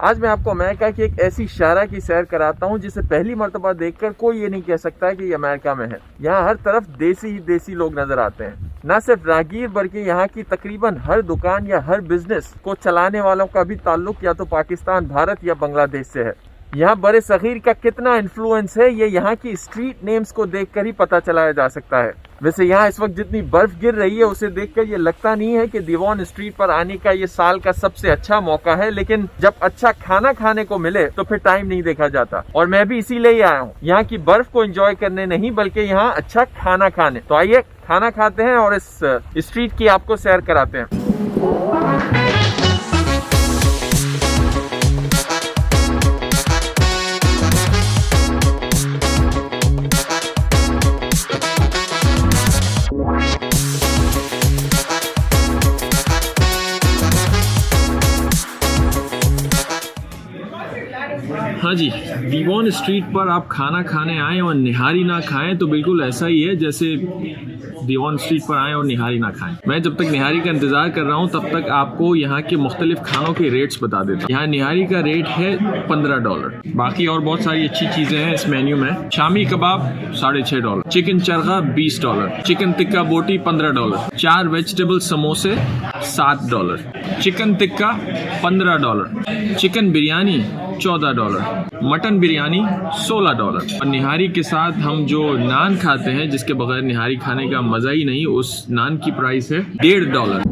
आज मैं आपको अमेरिका की एक ऐसी शारा की सैर कराता हूँ जिसे पहली मर्तबा देखकर कोई ये नहीं कह सकता है कि ये अमेरिका में है। यहाँ हर तरफ देसी ही देसी लोग नजर आते हैं। न सिर्फ राहगीर बल्कि यहाँ की तकरीबन हर दुकान या हर बिजनेस को चलाने वालों का भी ताल्लुक या तो पाकिस्तान, भारत या बांग्लादेश से है। यहाँ बड़े सगीर का कितना इन्फ्लुएंस है ये यहाँ की स्ट्रीट नेम्स को देखकर ही पता चलाया जा सकता है। वैसे यहाँ इस वक्त जितनी बर्फ गिर रही है उसे देखकर ये लगता नहीं है कि दीवान स्ट्रीट पर आने का ये साल का सबसे अच्छा मौका है, लेकिन जब अच्छा खाना खाने को मिले तो फिर टाइम नहीं देखा जाता। और मैं भी इसीलिए ही आया हूँ, यहाँ की बर्फ को एंजॉय करने नहीं बल्कि यहाँ अच्छा खाना खाने। तो आइए खाना खाते हैं और इस स्ट्रीट की आपको सैर कराते हैं। हाँ जी, दीवान स्ट्रीट पर आप खाना खाने आएँ और निहारी ना खाएं तो बिल्कुल ऐसा ही है जैसे दीवान स्ट्रीट पर आएँ और निहारी ना खाएं। मैं जब तक निहारी का इंतज़ार कर रहा हूँ तब तक आपको यहाँ के मुख्तलिफ खानों के रेट्स बता देता हूँ। यहाँ निहारी का रेट है $15। बाकी और बहुत सारी अच्छी चीज़ें हैं इस मेन्यू में। शामी कबाब $6.5, चिकन चरगा $20, चिकन टिक्का बोटी $15, 4 वेजिटेबल समोसे $7, chicken tikka $15, chicken biryani $14, mutton biryani $16। और निहारी के साथ हम जो नान खाते हैं जिसके बगैर निहारी खाने का मजा ही नहीं, उस नान की प्राइस है $1.5।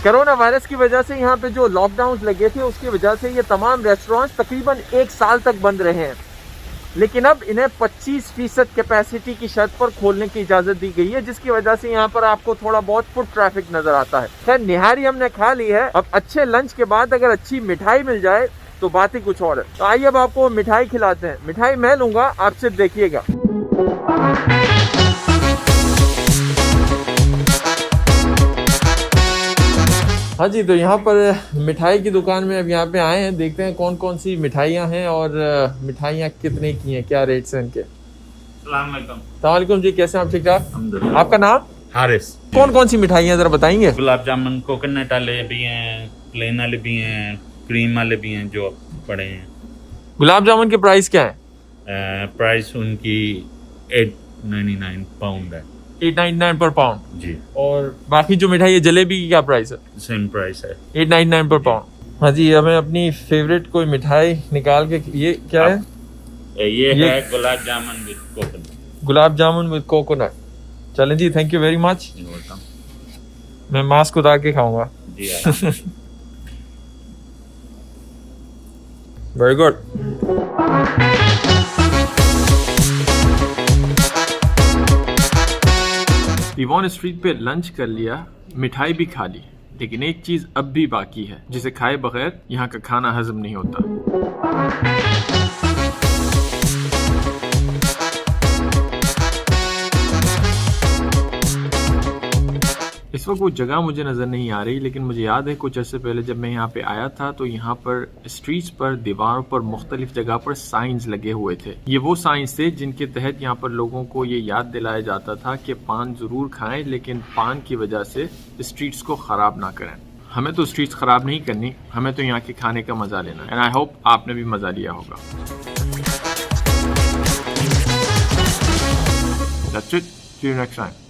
कोरोना वायरस की वजह से यहाँ पे जो लॉकडाउन लगे थे उसकी वजह से ये तमाम रेस्टोरेंट्स तकरीबन 1 साल तक बंद रहे हैं, लेकिन अब इन्हें 25% कैपेसिटी की शर्त पर खोलने की इजाजत दी गई है, जिसकी वजह से यहाँ पर आपको थोड़ा बहुत फुट ट्रैफिक नजर आता है। खैर निहारी हमने खा ली है, अब अच्छे लंच के बाद अगर अच्छी मिठाई मिल जाए तो बात ही कुछ और है। तो आइए अब आपको मिठाई खिलाते हैं। मिठाई मैं लूंगा, आप सिर्फ देखिएगा। हाँ जी, तो यहाँ पर मिठाई की दुकान में अब यहाँ पे आए हैं, देखते हैं कौन कौन सी मिठाइयाँ हैं और मिठाइयाँ कितने की हैं, क्या रेट्स हैं इनके। सलाम जी, कैसे हैं आप? ठीक ठाक। आपका नाम? हारिस। कौन कौन सी मिठाइयाँ जरा बताएंगे? गुलाब जामुन कोकोनट वाले भी हैं, प्लेन वाले भी हैं, क्रीम वाले भी हैं जो पड़े हैं। गुलाब जामुन के प्राइस क्या है? प्राइस उनकी $8.99 पाउंड है। 8.99 पर पाउंड जी। और बाकी जो मिठाई है जलेबी की क्या प्राइस है? सेम प्राइस है, 8.99 पर पाउंड। हाँ जी, हमें अपनी फेवरेट कोई मिठाई निकाल के, ये क्या है? ये है gulab jamun with coconut. Gulab jamun with coconut. चलें जी, थैंक यू वेरी मच। मैं मास्क उतार के खाऊंगा जी। Very good. दीवान स्ट्रीट पे लंच कर लिया, मिठाई भी खा ली, लेकिन एक चीज अब भी बाकी है जिसे खाए बगैर यहाँ का खाना हजम नहीं होता। इस वक्त वो जगह मुझे नज़र नहीं आ रही, लेकिन मुझे याद है कुछ अर्से पहले जब मैं यहाँ पे आया था तो यहाँ पर स्ट्रीट्स पर, दीवारों पर, मुख्तलिफ जगह पर साइंस लगे हुए थे। ये वो साइंस थे जिनके तहत यहाँ पर लोगों को ये याद दिलाया जाता था कि पान ज़रूर खाएं, लेकिन पान की वजह से स्ट्रीट्स को ख़राब ना करें। हमें तो स्ट्रीट्स ख़राब नहीं करनी, हमें तो यहाँ के खाने का मज़ा लेना। एंड आई होप आपने भी मज़ा लिया होगा। That's it. See you next time.